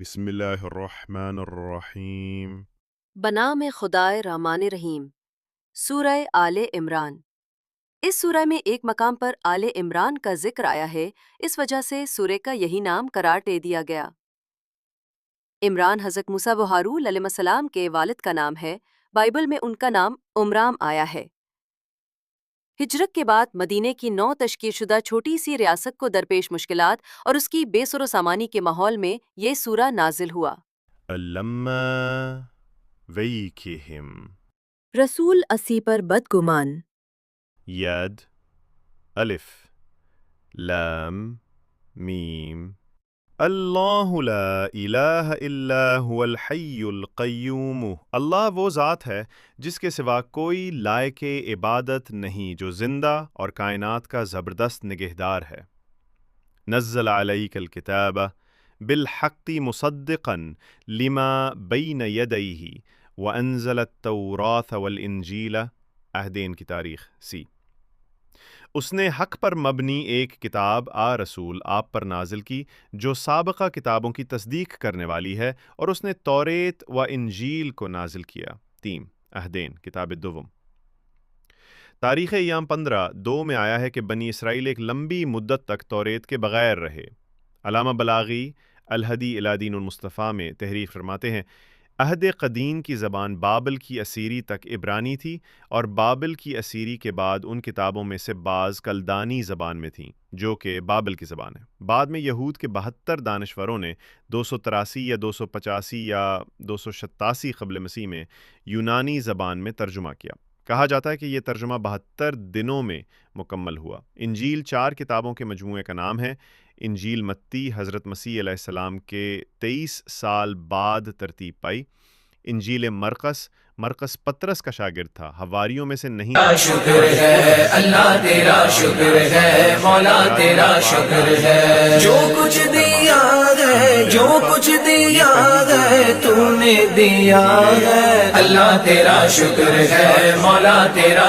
بسم اللہ الرحمن الرحیم۔ بنام خدائے رحمان رحیم۔ سورہ آل عمران۔ اس سورہ میں ایک مقام پر آل عمران کا ذکر آیا ہے، اس وجہ سے سورہ کا یہی نام قرار دے دیا گیا۔ عمران حضرت موسیٰ و ہارون علیہ السلام کے والد کا نام ہے، بائبل میں ان کا نام عمرام آیا ہے۔ ہجرت کے بعد مدینے کی نو تشکیل شدہ چھوٹی سی ریاست کو درپیش مشکلات اور اس کی بے سر و سامانی کے ماحول میں یہ سورہ نازل ہوا۔ لما ویکہم، رسول اسی پر بدگمان۔ ید الف لام میم، اللہ لا الہ الا هو الحی القیوم۔ اللہ وہ ذات ہے جس کے سوا کوئی لائق عبادت نہیں، جو زندہ اور کائنات کا زبردست نگہدار ہے۔ نزل علیک الکتاب بالحق مصدقا لما بین یدیہ وانزل التوراۃ والانجیل۔ عہدین کی تاریخ سی۔ اس نے حق پر مبنی ایک کتاب رسول آپ پر نازل کی جو سابقہ کتابوں کی تصدیق کرنے والی ہے، اور اس نے توریت و انجیل کو نازل کیا۔ تیم عہدین کتاب دوم۔ تاریخ ایام 15:2 میں آیا ہے کہ بنی اسرائیل ایک لمبی مدت تک توریت کے بغیر رہے۔ علامہ بلاغی الہدی الی دین المصطفیٰ میں تحریر فرماتے ہیں، عہد قدیم کی زبان بابل کی اسیری تک عبرانی تھی، اور بابل کی اسیری کے بعد ان کتابوں میں سے بعض کلدانی زبان میں تھیں جو کہ بابل کی زبان ہے۔ بعد میں یہود کے 72 دانشوروں نے 283 یا 285 یا 287 قبل مسیح میں یونانی زبان میں ترجمہ کیا۔ کہا جاتا ہے کہ یہ ترجمہ 72 دنوں میں مکمل ہوا۔ انجیل 4 کتابوں کے مجموعے کا نام ہے۔ انجیل متی حضرت مسیح علیہ السلام کے 23 سال بعد ترتیب پائی۔ انجیل مرقس پطرس کا شاگرد تھا، حواریوں میں سے نہیں تھا۔ شکر ہے اللہ تیرا، شکر ہے مولا تیرا، شکر ہے جو کچھ دیا ہے، جو کچھ دیا ہے تو نے دیا ہے، اللہ تیرا شکر ہے مولا تیرا۔